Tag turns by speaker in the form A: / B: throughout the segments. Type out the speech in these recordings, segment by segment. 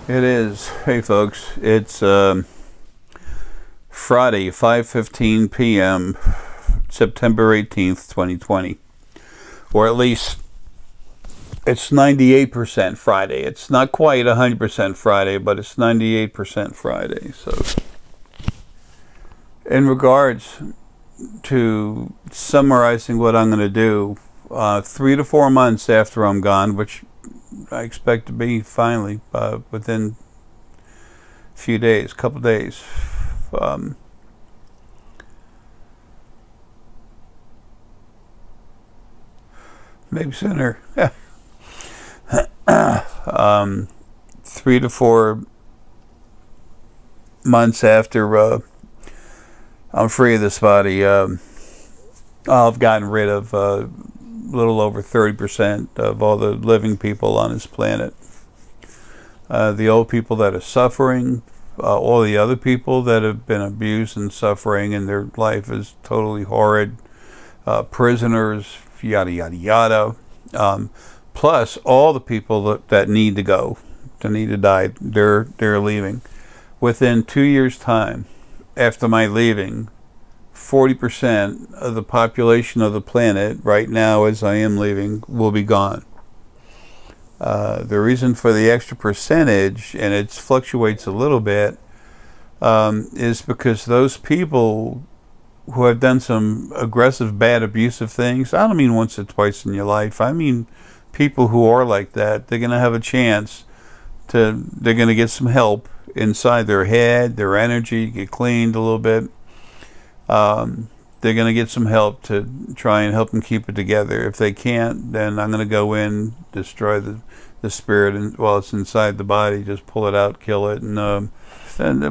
A: It is. Hey folks, it's Friday, 5:15 p.m., September 18th, 2020. Or at least it's 98% Friday. It's not quite 100% Friday, but it's 98% Friday. So in regards to summarizing what I'm going to do, 3 to 4 months after I'm gone, which I expect to be finally within a few days, couple days. Maybe sooner. 3 to 4 months after I'm free of this body, I've gotten rid of a little over 30% of all the living people on this planet. The old people that are suffering, all the other people that have been abused and suffering and their life is totally horrid, prisoners, yada yada yada, plus all the people that need to go, that need to die, they're leaving. Within 2 years' time, after my leaving, 40% of the population of the planet right now, as I am leaving, will be gone. The reason for the extra percentage, and it fluctuates a little bit, is because those people who have done some aggressive, bad, abusive things, I don't mean once or twice in your life, I mean people who are like that, they're going to have a chance they're going to get some help inside their head, their energy, get cleaned a little bit. They're going to get some help to try and help them keep it together. If they can't, then I'm going to go in, destroy the spirit, and while it's inside the body, just pull it out, kill it, and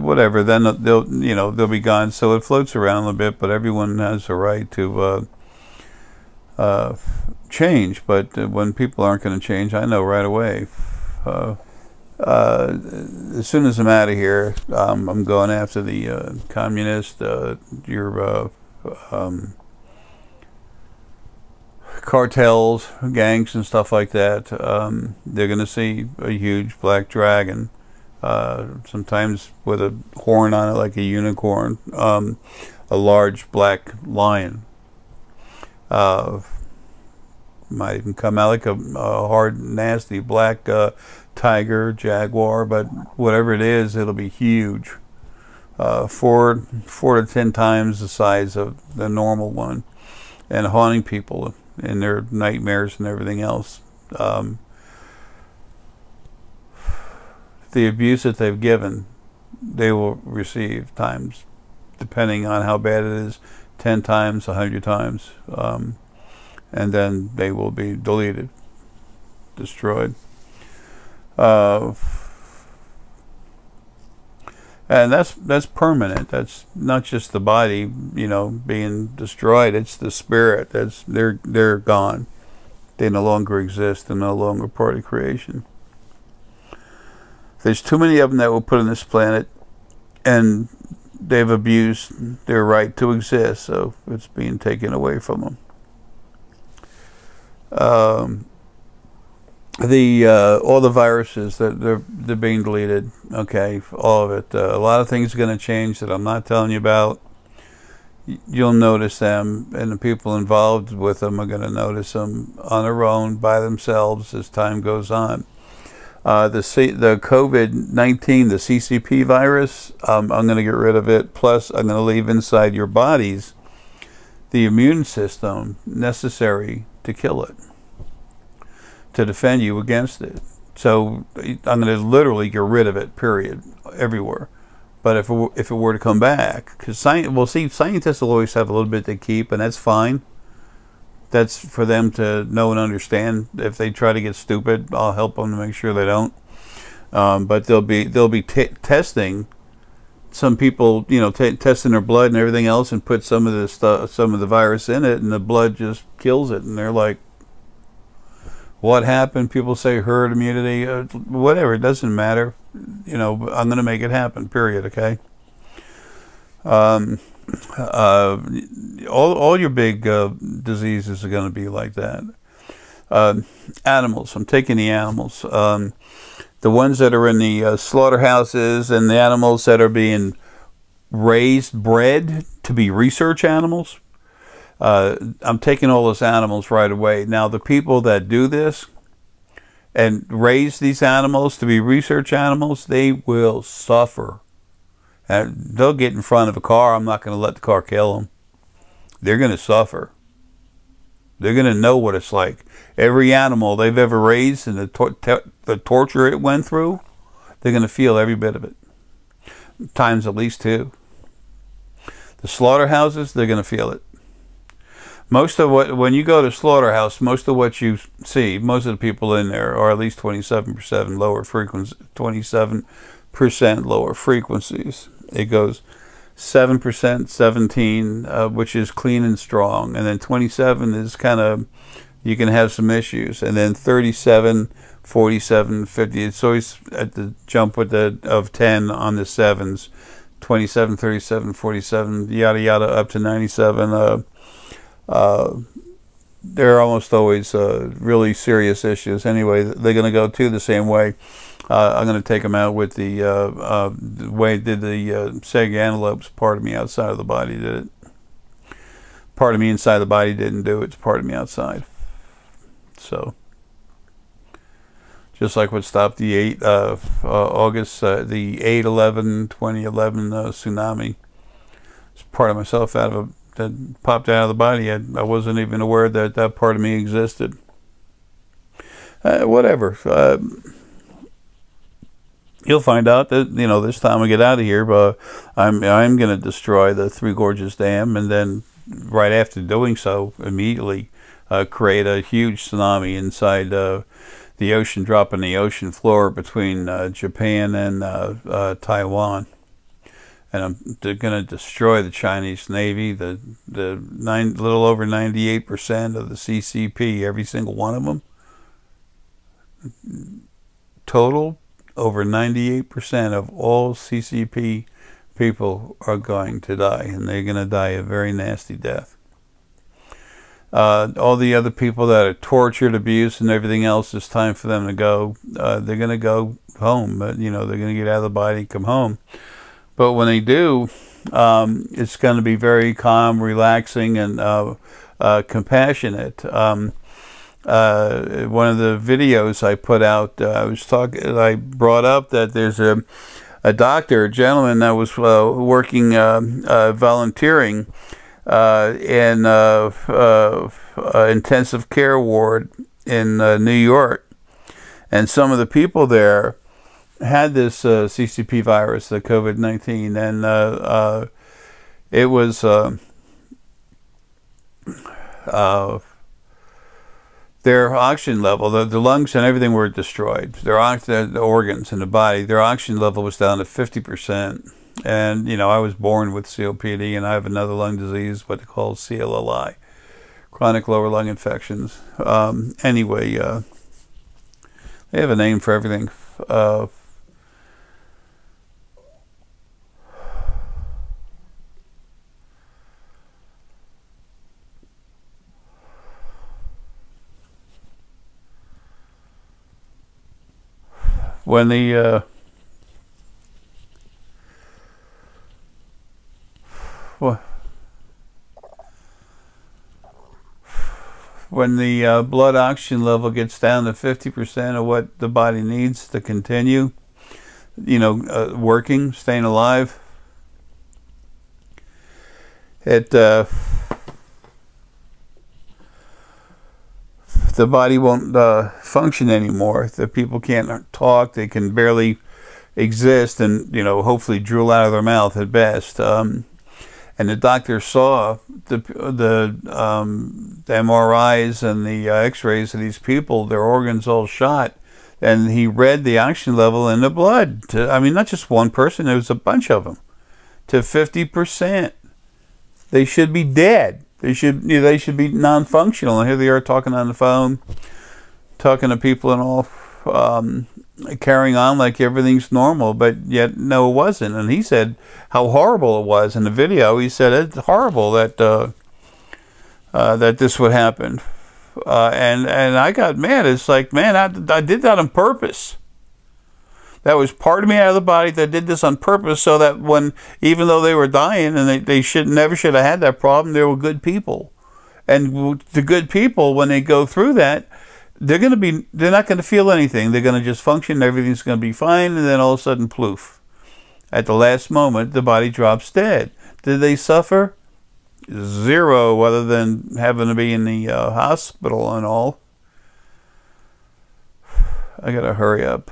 A: whatever. Then they'll be gone. So it floats around a little bit, but everyone has a right to change. But when people aren't going to change, I know right away. As soon as I'm out of here, I'm going after the communist, your cartels, gangs, and stuff like that. They're going to see a huge black dragon, sometimes with a horn on it like a unicorn, a large black lion. Might even come out like a hard, nasty black tiger, jaguar, but whatever it is, it'll be huge. 4 to 10 times the size of the normal one, and haunting people in their nightmares and everything else. The abuse that they've given, they will receive times, depending on how bad it is, 10 times, 100 times, and then they will be deleted, destroyed. And that's permanent. That's not just the body, being destroyed. It's the spirit. They're gone. They no longer exist. They're no longer part of creation. There's too many of them that were put on this planet, and they've abused their right to exist. So it's being taken away from them. All the viruses that they're being deleted. Okay, all of it. A lot of things are going to change that I'm not telling you about. You'll notice them, and the people involved with them are going to notice them on their own, by themselves, as time goes on. The COVID-19, the CCP virus, I'm going to get rid of it. Plus, I'm going to leave inside your bodies the immune system necessary to kill it, to defend you against it. So I'm going to literally get rid of it, period, everywhere. But if it were to come back, because scientists will always have a little bit to keep, and that's fine. That's for them to know and understand. If they try to get stupid, I'll help them to make sure they don't. But they'll be testing some people, testing their blood and everything else, and put some of the virus in it, and the blood just kills it, and they're like, what happened? People say herd immunity, whatever, it doesn't matter. I'm going to make it happen, period, okay? All your big diseases are going to be like that. Animals, I'm taking the animals. the ones that are in the slaughterhouses and the animals that are being raised, bred to be research animals, I'm taking all those animals right away. Now, the people that do this and raise these animals to be research animals, they will suffer. And they'll get in front of a car. I'm not going to let the car kill them. They're going to suffer. They're going to know what it's like. Every animal they've ever raised and the torture it went through, they're going to feel every bit of it. Times at least 2. The slaughterhouses, they're going to feel it. Most of what, when you go to slaughterhouse, most of what you see, most of the people in there are at least 27% lower frequency, 27% lower frequencies. It goes 7%, 17, which is clean and strong, and then 27 is kind of, you can have some issues, and then 37, 47, 50. It's always at the jump with the of 10 on the 7s, 27, 37, 47, yada yada, up to 97. They're almost always really serious issues. Anyway, they're going to go too the same way. I'm going to take them out with the way did the sag antelopes. Part of me outside of the body did it. Part of me inside the body didn't do it. It's part of me outside. So, just like what stopped the August, the 8/11/2011 tsunami. It's part of myself that popped out of the body. I wasn't even aware that that part of me existed. Whatever. You'll find out that, you know, this time we get out of here, but I'm going to destroy the Three Gorges Dam, and then right after doing so, immediately create a huge tsunami inside the ocean, dropping the ocean floor between Japan and Taiwan. And I'm going to destroy the Chinese Navy, little over 98% of the CCP, every single one of them. Total, over 98% of all CCP people are going to die, and they're going to die a very nasty death. All the other people that are tortured, abused, and everything else, it's time for them to go. They're going to go home. You know, they're going to get out of the body and come home. But when they do, it's going to be very calm, relaxing, and compassionate. One of the videos I put out, I brought up that there's a doctor, a gentleman that was working, volunteering in intensive care ward in New York, and some of the people there had this CCP virus, the COVID-19, and it was their oxygen level, the lungs and everything were destroyed. The organs in the body, their oxygen level was down to 50%. And, you know, I was born with COPD, and I have another lung disease, what they call CLLI, chronic lower lung infections. Anyway, they have a name for everything. When the blood oxygen level gets down to 50% of what the body needs to continue, you know, working, staying alive, it the body won't function anymore. The people can't talk. They can barely exist, and, you know, hopefully drool out of their mouth at best. And the doctor saw the MRIs and the X-rays of these people, their organs all shot, and he read the oxygen level in the blood. I mean, not just one person; there was a bunch of them, to 50%. They should be dead. They should be non-functional. And here they are talking on the phone, talking to people and all, carrying on like everything's normal, but yet no, it wasn't. And he said how horrible it was in the video. He said it's horrible that that this would happen, and I got mad. It's like, man, I did that on purpose. That was part of me out of the body that did this on purpose, so that when, even though they were dying and they never should have had that problem, they were good people. And the good people, when they go through that, they're not going to feel anything. They're going to just function. Everything's going to be fine. And then all of a sudden, ploof. At the last moment, the body drops dead. Did they suffer? Zero, other than having to be in the hospital and all. I got to hurry up.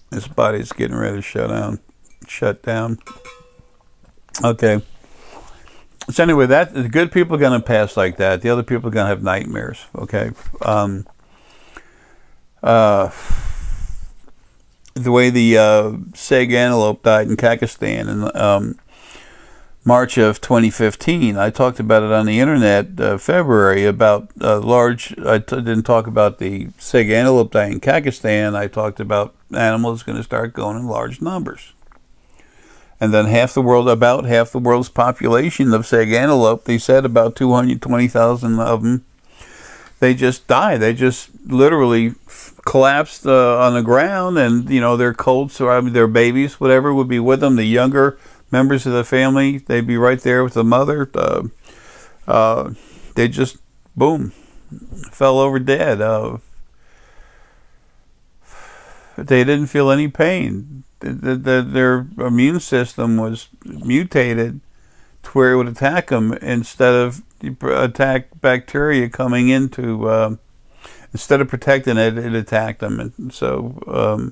A: This body's getting ready to shut down. Okay. So anyway, the good people are going to pass like that. The other people are going to have nightmares. Okay. The way the Seg antelope died in Pakistan in March of 2015. I talked about it on the internet February about I didn't talk about the Seg antelope dying in Pakistan. I talked about animals going to start going in large numbers. And then about half the world's population of Seg antelope, they said about 220,000 of them, they just died. They just literally collapsed on the ground, and their colts or their babies, whatever, would be with them. The younger members of the family, they'd be right there with the mother. They just boom, fell over dead. They didn't feel any pain. Their immune system was mutated to where it would attack them instead of attack bacteria coming into. Instead of protecting it, it attacked them. And so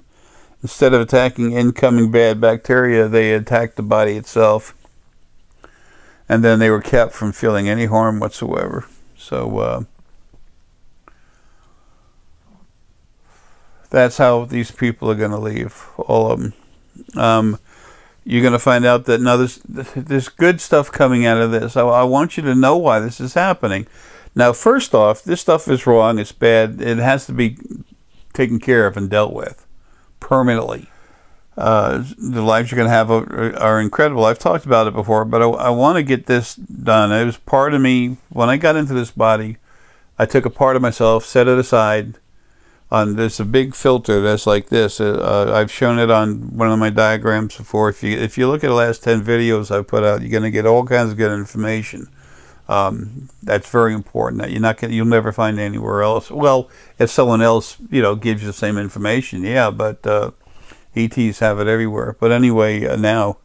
A: instead of attacking incoming bad bacteria, they attacked the body itself. And then they were kept from feeling any harm whatsoever. So that's how these people are going to leave, all of them. You're going to find out that now there's good stuff coming out of this. I want you to know why this is happening. Now, first off, this stuff is wrong. It's bad. It has to be taken care of and dealt with permanently. The lives you're going to have are incredible. I've talked about it before, but I want to get this done. It was part of me. When I got into this body, I took a part of myself, set it aside. There's a big filter that's like this. I've shown it on one of my diagrams before. If you look at the last 10 videos I've put out, you're going to get all kinds of good information. That's very important. That you'll never find anywhere else. Well, if someone else gives you the same information, yeah, but ETs have it everywhere. But anyway, now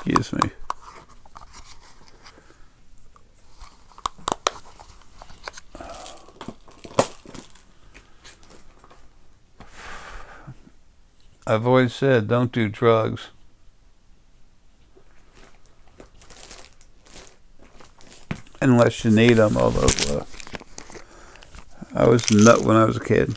A: excuse me. I've always said, don't do drugs. Unless you need them, although I was a nut when I was a kid.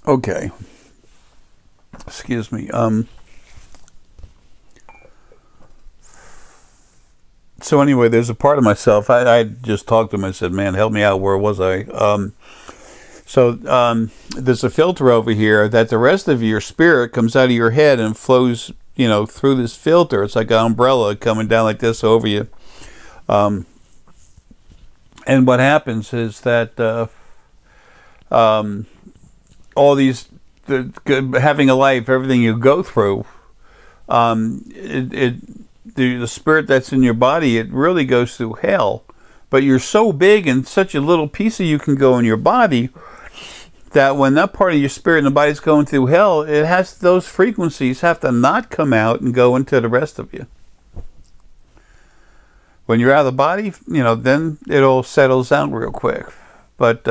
A: Okay. Excuse me. So anyway, there's a part of myself. I just talked to him. I said, man, help me out. Where was I? There's a filter over here that the rest of your spirit comes out of your head and flows, through this filter. It's like an umbrella coming down like this over you. And what happens is that all these, having a life, everything you go through, the spirit that's in your body, it really goes through hell. But you're so big and such a little piece of you can go in your body that when that part of your spirit in the body's going through hell, those frequencies have to not come out and go into the rest of you. When you're out of the body, then it all settles down real quick. But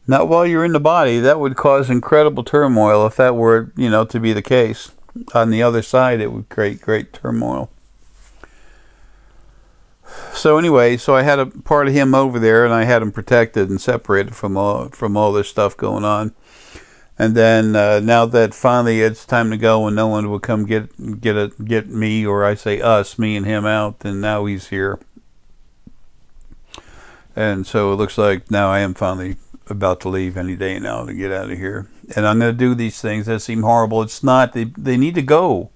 A: not while you're in the body. That would cause incredible turmoil if that were, to be the case. On the other side, it would create great turmoil. So anyway, I had a part of him over there, and I had him protected and separated from all this stuff going on. And then now that finally it's time to go and no one will come get me, or I say us, me and him out, and now he's here. And so it looks like now I am finally about to leave any day now to get out of here. And I'm going to do these things that seem horrible. It's not. They need to go.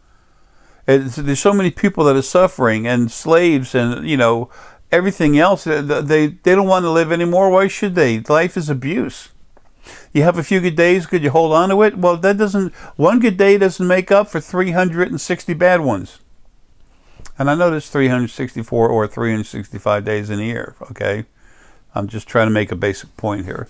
A: There's so many people that are suffering, and slaves, and everything else. They don't want to live anymore. Why should they? Life is abuse. You have a few good days. Could you hold on to it? Well, that doesn't. One good day doesn't make up for 360 bad ones. And I know there's 364 or 365 days in a year. Okay. I'm just trying to make a basic point here.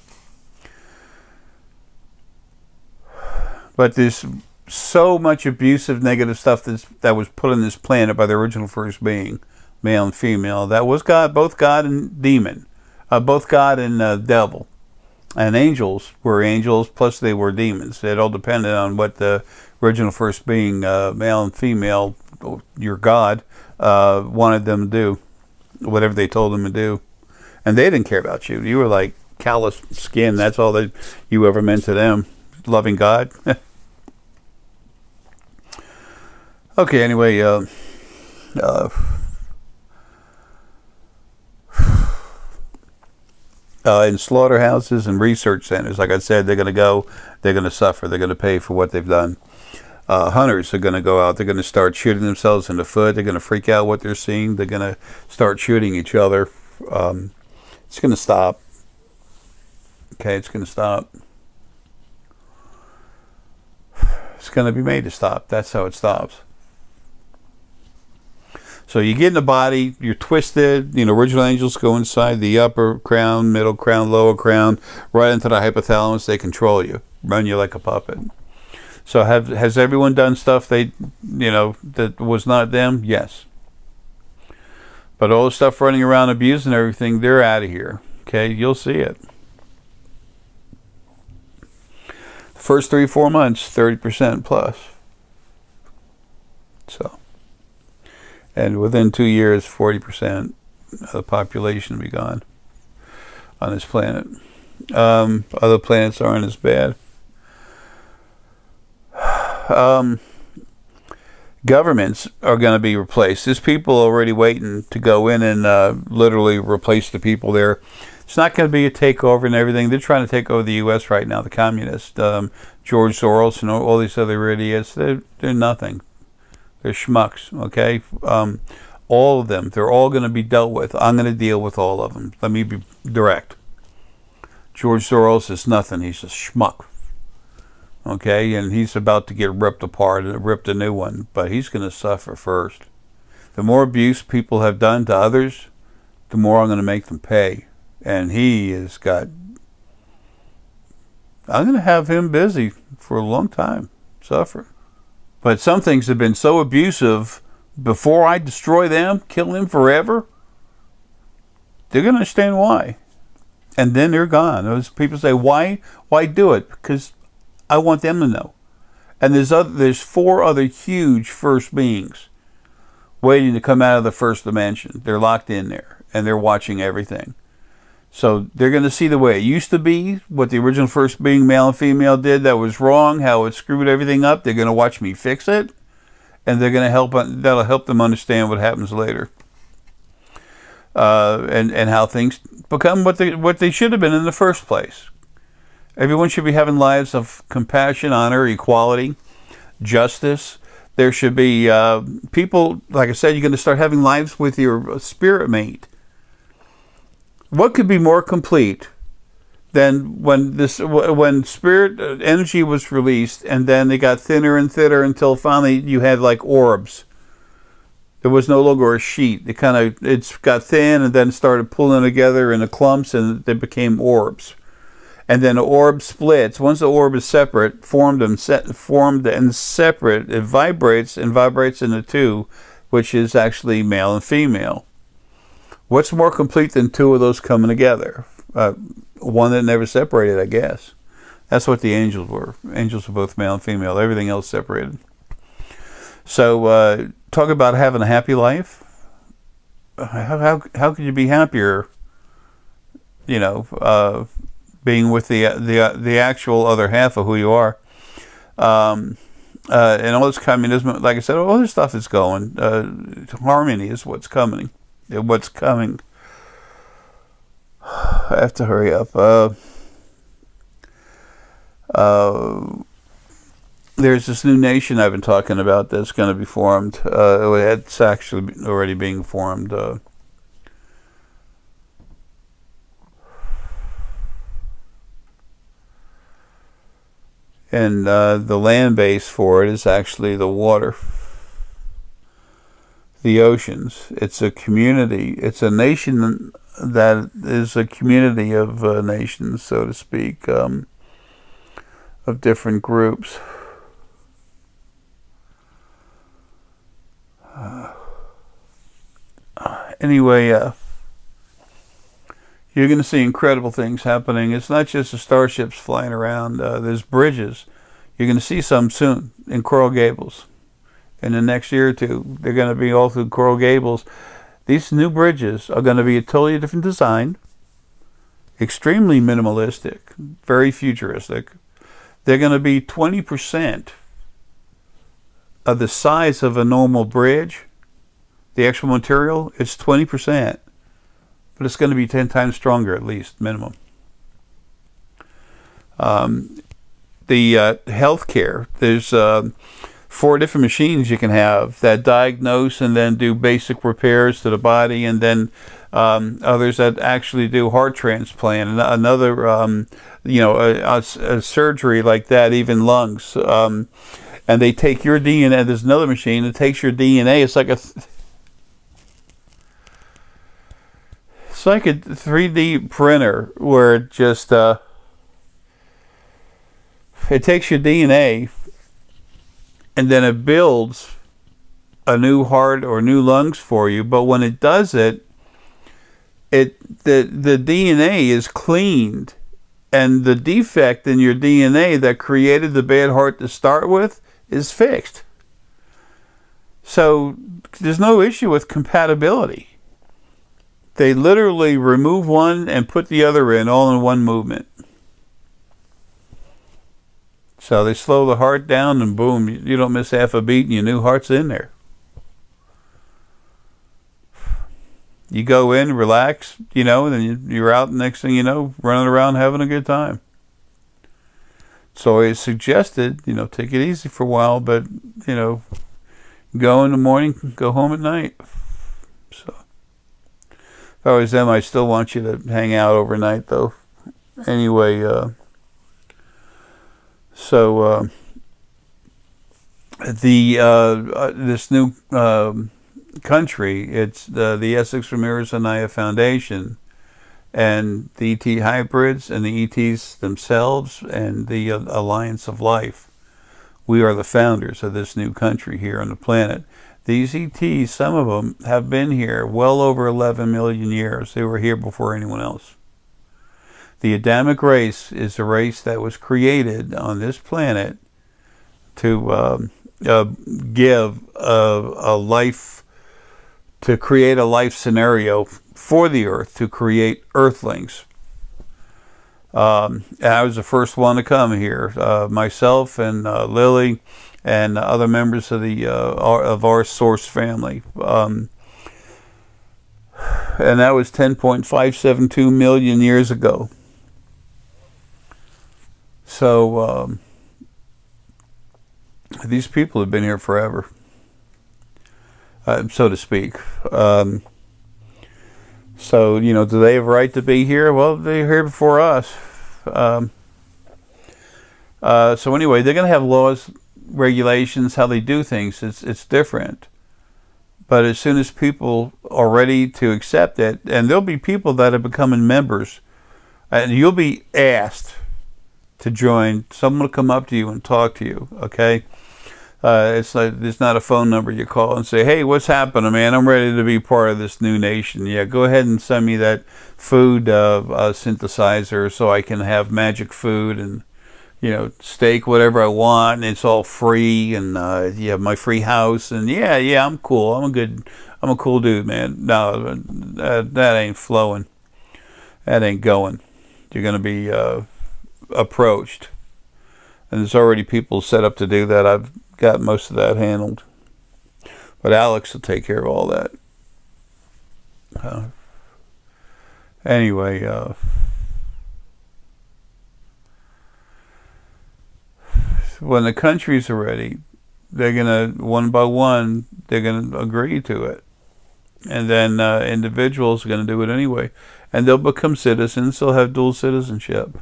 A: But there's so much abusive, negative stuff that was put on this planet by the original first being, male and female. That was God, both God and demon, both God and devil. And angels were angels, plus they were demons. It all depended on what the original first being, male and female, your God, wanted them to do, whatever they told them to do. And they didn't care about you. You were like callous skin. That's all that you ever meant to them. Loving God. Okay, anyway, in slaughterhouses and research centers, like I said, they're going to go, they're going to suffer, they're going to pay for what they've done. Hunters are going to go out, they're going to start shooting themselves in the foot, they're going to freak out what they're seeing, they're going to start shooting each other. It's going to stop. Okay, it's going to stop. It's going to be made to stop. That's how it stops. So you get in the body, you're twisted. Original angels go inside the upper crown, middle crown, lower crown, right into the hypothalamus. They control you, run you like a puppet. So has everyone done stuff that was not them? Yes. But all the stuff running around abusing everything, they're out of here. Okay, you'll see it. The first 3-4 months, 30% plus. So, and within 2 years, 40% of the population will be gone on this planet. Other planets aren't as bad. Governments are going to be replaced. There's people already waiting to go in and literally replace the people there. It's not going to be a takeover and everything. They're trying to take over the U.S. right now, the communists. George Soros and all these other idiots, they're nothing. They're schmucks, okay? All of them, they're all going to be dealt with. I'm going to deal with all of them. Let me be direct. George Soros is nothing. He's a schmuck. Okay, and he's about to get ripped apart and ripped a new one, but he's going to suffer first. The more abuse people have done to others, the more I'm going to make them pay. And he has got... I'm going to have him busy for a long time, suffer. But some things have been so abusive, before I destroy them, kill them forever, they're going to understand why. And then they're gone. Those people say, why do it? Because I want them to know. And there's 4 other huge first beings waiting to come out of the first dimension. They're locked in there, and they're watching everything. So they're going to see the way it used to be, what the original first being, male and female, did that was wrong, how it screwed everything up. They're going to watch me fix it, and they're going to that'll help them understand what happens later. And how things become what they should have been in the first place. Everyone should be having lives of compassion, honor, equality, justice. There should be people, like I said, you're going to start having lives with your spirit mate. What could be more complete than when spirit energy was released, and then they got thinner and thinner until finally you had like orbs. There was no longer a sheet. It got thin and then started pulling together in the clumps, and they became orbs. And then the orb splits. Once the orb is separate, formed and separate, it vibrates into 2, which is actually male and female. What's more complete than 2 of those coming together? One that never separated, I guess. That's what the angels were. Angels were both male and female. Everything else separated. So, talk about having a happy life. How could you be happier, being with the actual other half of who you are. And all this communism, like I said, all this stuff is going. Harmony is what's coming. What's coming. I have to hurry up. There's this new nation I've been talking about that's going to be formed. It's actually already being formed. And the land base for it is actually the water, the oceans. It's a community. It's a nation that is a community of nations, so to speak, of different groups. Anyway, you're going to see incredible things happening. It's not just the starships flying around. There's bridges. You're going to see some soon in Coral Gables. In the next year or two, they're going to be all through Coral Gables. These new bridges are going to be a totally different design, extremely minimalistic, very futuristic. They're going to be 20% of the size of a normal bridge. The actual material, it's 20%. But it's going to be 10 times stronger, at least, minimum. The healthcare, there's 4 different machines you can have that diagnose and then do basic repairs to the body, and then others that actually do heart transplant, and another, a surgery like that, even lungs. And they take your DNA. There's another machine that takes your DNA. It's like a 3D printer where it just it takes your DNA and then it builds a new heart or new lungs for you. But when it does it, the DNA is cleaned, and the defect in your DNA that created the bad heart to start with is fixed. So there's no issue with compatibility. They literally remove one and put the other in, all in one movement. So they slow the heart down, and boom, you don't miss half a beat and your new heart's in there. You go in, relax, and then you're out, the next thing you know, running around having a good time. It's always suggested, take it easy for a while, but, go in the morning, go home at night. So if I was them, I still want you to hang out overnight, though. Anyway, this new country, it's the Essex Ramirez Anaya Foundation, and the ET hybrids and the ETs themselves, and the Alliance of Life. We are the founders of this new country here on the planet. These ETs, some of them, have been here well over 11 million years. They were here before anyone else. The Adamic race is a race that was created on this planet to give a life, to create a life scenario for the Earth, to create Earthlings. I was the first one to come here. Myself and Lily and other members of our source family. And that was 10.572 million years ago. So these people have been here forever, so to speak. So, do they have a right to be here? Well, they're here before us. So anyway, they're going to have laws, regulations, how they do things. It's different. But as soon as people are ready to accept it, and there'll be people that are becoming members, and you'll be asked to join. Someone will come up to you and talk to you, okay? It's like, there's not a phone number you call and say, hey, what's happening, man? I'm ready to be part of this new nation. Yeah, go ahead and send me that food synthesizer so I can have magic food and, steak, whatever I want, and it's all free, and you have my free house, and yeah, I'm cool. I'm a cool dude, man. No, that ain't flowing. That ain't going. you're going to be approached. And there's already people set up to do that. I've got most of that handled. But Alex will take care of all that. Anyway, when the countries are ready, they're going to, one by one, they're going to agree to it. And then individuals are going to do it anyway. And they'll become citizens. They'll have dual citizenship.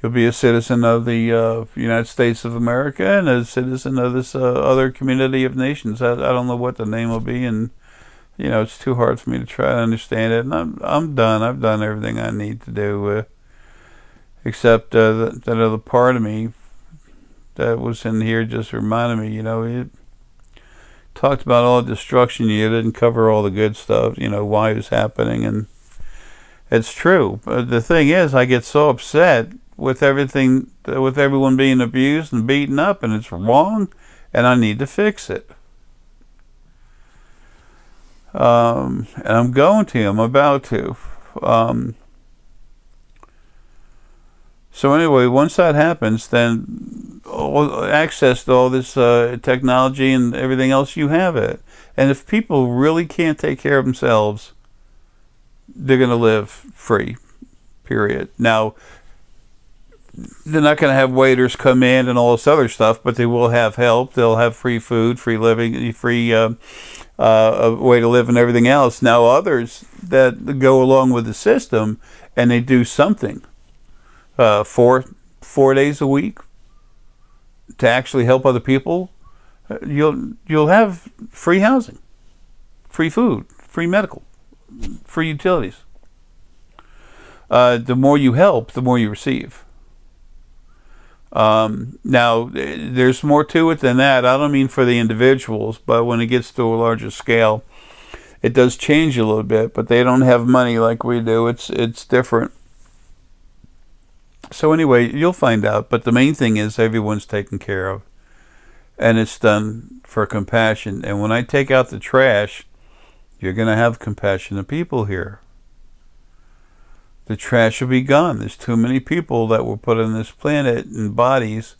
A: You'll be a citizen of the United States of America and a citizen of this other community of nations. I don't know what the name will be, and you know, it's too hard for me to try to understand it. And I'm done. I've done everything I need to do, except that other part of me that was in here just reminded me. You know, it talked about all the destruction. You didn't cover all the good stuff. You know, why it was happening, and it's true. But the thing is, I get so upset with everything, with everyone being abused and beaten up, and it's wrong, and I need to fix it. And I'm going to. I'm about to. So anyway, once that happens, then access to all this technology and everything else, you have it. And if people really can't take care of themselves, they're going to live free, period. Now, they're not going to have waiters come in and all this other stuff, but they will have help. They'll have free food, free living, free way to live and everything else. Now, others that go along with the system and they do something 4 days a week to actually help other people, you'll have free housing, free food, free medical, free utilities. The more you help, the more you receive. Now, there's more to it than that. I don't mean for the individuals, but when it gets to a larger scale, it does change a little bit, but they don't have money like we do. It's different. So anyway, you'll find out, but the main thing is everyone's taken care of, and it's done for compassion. And when I take out the trash, you're going to have compassionate people here. The trash will be gone. There's too many people that were put on this planet in bodies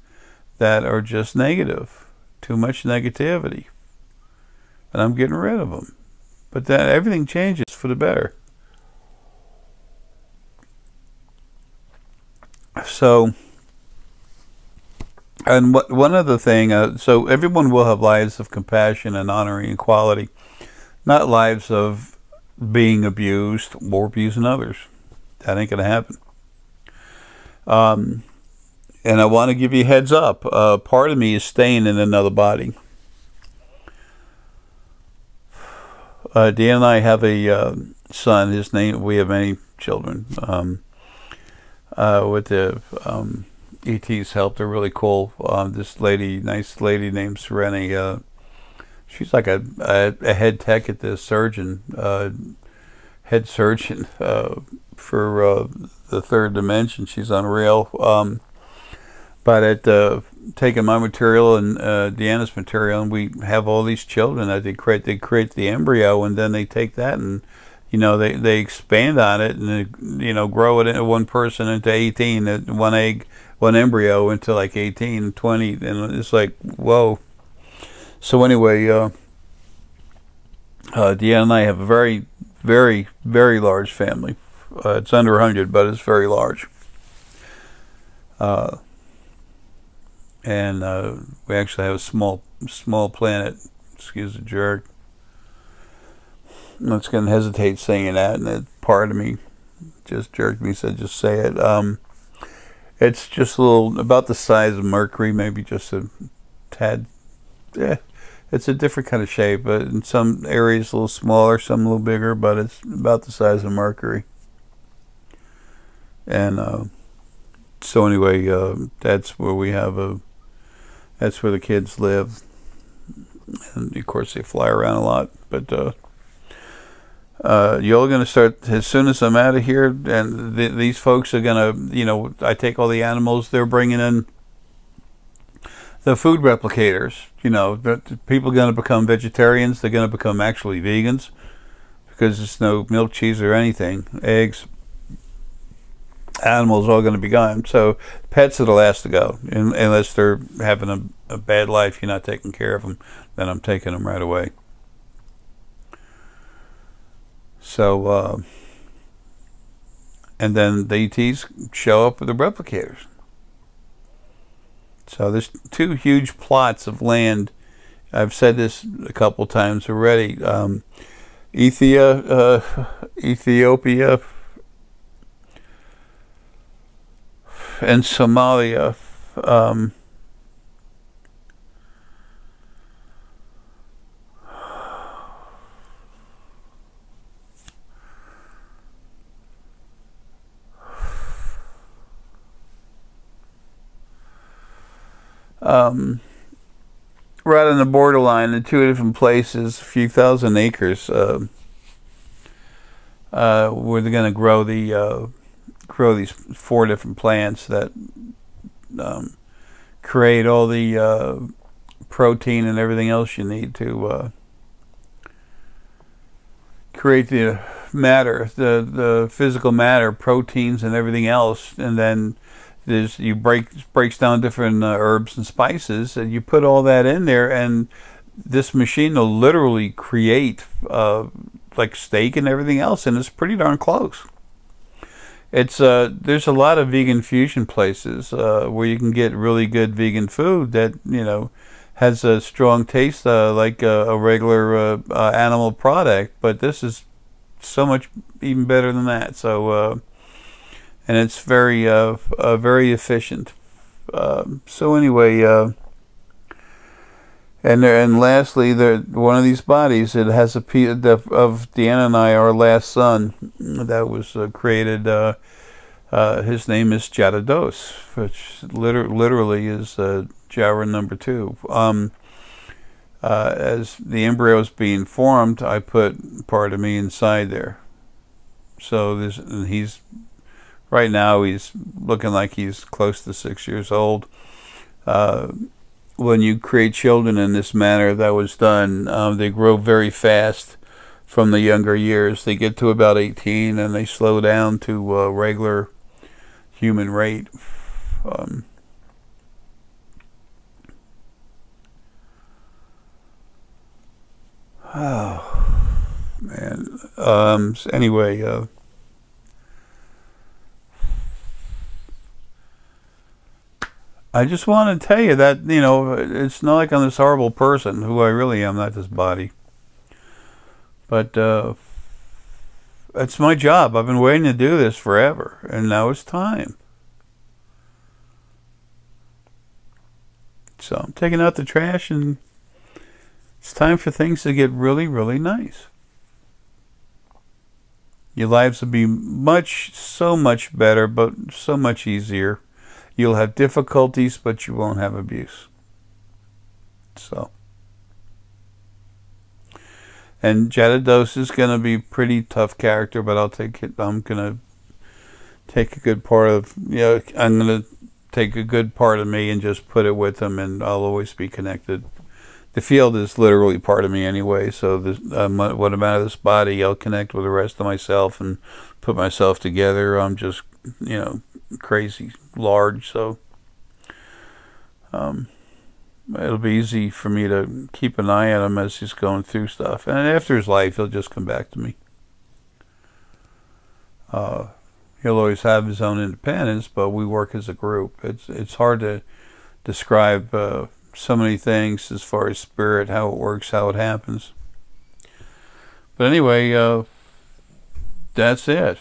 A: that are just negative. Too much negativity. And I'm getting rid of them. But then everything changes for the better. So, and one other thing, so everyone will have lives of compassion and honor and equality, not lives of being abused or abusing others. That ain't gonna happen. And I want to give you a heads up. Part of me is staying in another body. Dan and I have a son. His name. We have many children. With the ET's help, they're really cool. This lady, nice lady named Sereni. She's like a head tech at the surgeon, head surgeon for the third dimension. She's unreal. But at taking my material and Deanna's material, and we have all these children that they create the embryo, and then they take that and they expand on it and grow it into one person into 18, one egg, one embryo into like 18, 20, and it's like whoa. So anyway, Deanna and I have a very, very, very large family. It's under 100, but it's very large. And we actually have a small planet. Excuse the jerk. I was going to hesitate saying that, and that part of me just jerked me, said just say it. It's just a little, about the size of Mercury, maybe just a tad. Yeah, it's a different kind of shape, but in some areas a little smaller, some a little bigger, but it's about the size of Mercury. And so anyway, that's where we have that's where the kids live. And of course they fly around a lot, but you're going to start, as soon as I'm out of here, and these folks are going to, I take all the animals, they're bringing in the food replicators. People are going to become vegetarians, they're going to become actually vegans, because there's no milk, cheese, or anything, eggs, animals are all going to be gone. So pets are the last to go, unless they're having a bad life. You're not taking care of them, then I'm taking them right away. So, and then the ETs show up with the replicators. So there's 2 huge plots of land. I've said this a couple times already. Ethiopia and Somalia. Right on the borderline in 2 different places, a few thousand acres, where they're going to grow these 4 different plants that create all the protein and everything else you need to create the matter, the physical matter, proteins and everything else, and then breaks down different herbs and spices, and you put all that in there, and this machine will literally create like steak and everything else, and it's pretty darn close. It's there's a lot of vegan fusion places where you can get really good vegan food that has a strong taste like a regular animal product, but this is so much even better than that. So and it's very very efficient. So anyway, and lastly, one of these bodies, it has a piece of Deanna and I, our last son, that was created. His name is Jadados, which literally is Jara number 2. As the embryo is being formed, I put part of me inside there. So right now he's looking like he's close to 6 years old. When you create children in this manner, that was done, they grow very fast from the younger years. They get to about 18 and they slow down to regular human rate. Oh man. Anyway, I just want to tell you that it's not like I'm this horrible person, who I really am, not this body. But it's my job. I've been waiting to do this forever, and now it's time. So I'm taking out the trash, and it's time for things to get really, really nice. Your lives will be so much better, but so much easier. You'll have difficulties, but you won't have abuse. So. And Jadados is going to be a pretty tough character, but I'm going to take a good part of, I'm going to take a good part of me and just put it with him, and I'll always be connected. The field is literally part of me anyway, so when I'm out of this body, I'll connect with the rest of myself and put myself together. I'm just, crazy large, so it'll be easy for me to keep an eye on him as he's going through stuff. And after his life, he'll just come back to me. He'll always have his own independence, but we work as a group. It's hard to describe so many things as far as spirit, how it works, how it happens. But anyway, that's it.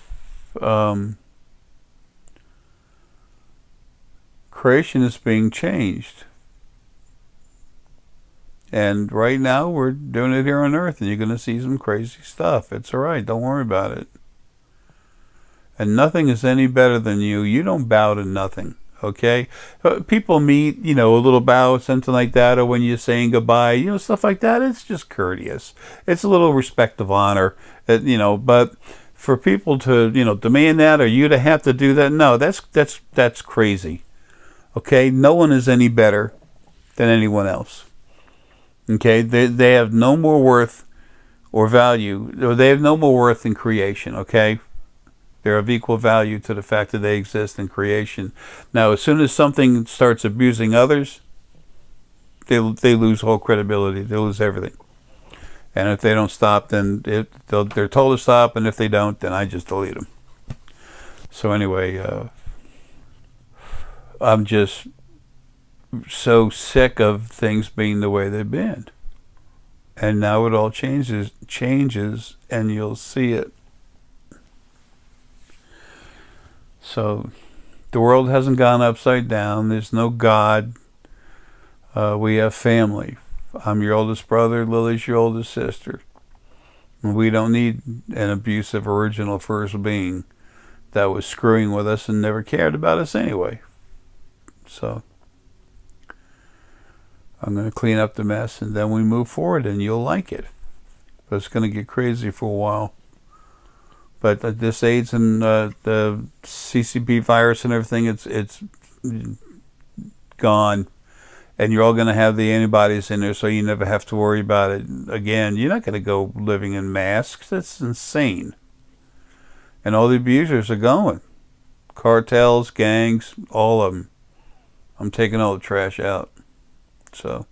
A: Creation is being changed. And right now we're doing it here on Earth, and you're going to see some crazy stuff. It's all right. Don't worry about it. And nothing is any better than you. You don't bow to nothing, okay? People meet, a little bow, something like that, or when you're saying goodbye, stuff like that. It's just courteous. It's a little respect of honor, but for people to, demand that, or you to have to do that, no, that's crazy. Okay, no one is any better than anyone else. Okay, they have no more worth or value, or they have no more worth in creation. Okay, They're of equal value to the fact that they exist in creation. Now, as soon as something starts abusing others, they lose all credibility. They lose everything. And if they don't stop, then they're told to stop. And if they don't, then I just delete them. So anyway, I'm just so sick of things being the way they've been. And now it all changes, and you'll see it. So the world hasn't gone upside down. There's no God. We have family. I'm your oldest brother. Lily's your oldest sister. We don't need an abusive original first being that was screwing with us and never cared about us anyway. So I'm going to clean up the mess, and then we move forward, and you'll like it. But it's going to get crazy for a while. But this AIDS and the CCP virus and everything, it's gone. And you're all going to have the antibodies in there, so you never have to worry about it again. You're not going to go living in masks. That's insane. And all the abusers are going. Cartels, gangs, all of them. I'm taking all the trash out. So,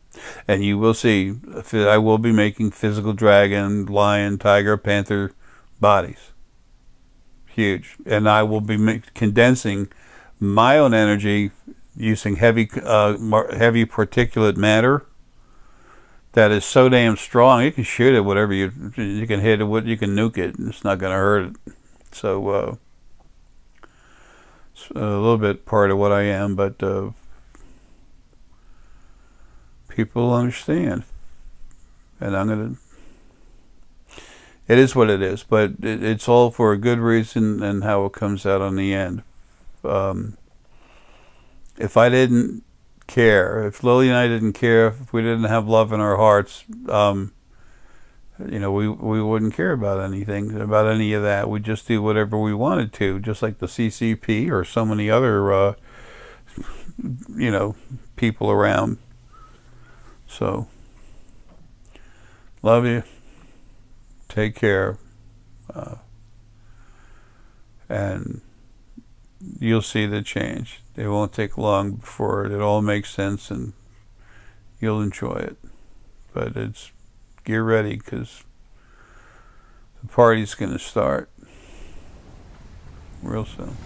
A: and you will see, I will be making physical dragon, lion, tiger, panther bodies. Huge. And I will be condensing my own energy using heavy particulate matter that is so damn strong. You can shoot it, whatever you can hit it, you can nuke it, and it's not going to hurt it. So it's a little bit part of what I am, but people understand, and I'm going to. It is what it is, but it's all for a good reason and how it comes out on the end. If I didn't care, if Lily and I didn't care, if we didn't have love in our hearts, you know, we wouldn't care about anything, about any of that. We'd just do whatever we wanted to, just like the CCP or so many other, you know, people around. So, love you. Take care. And you'll see the change. It won't take long before it all makes sense, and you'll enjoy it. But get ready, because the party's going to start real soon.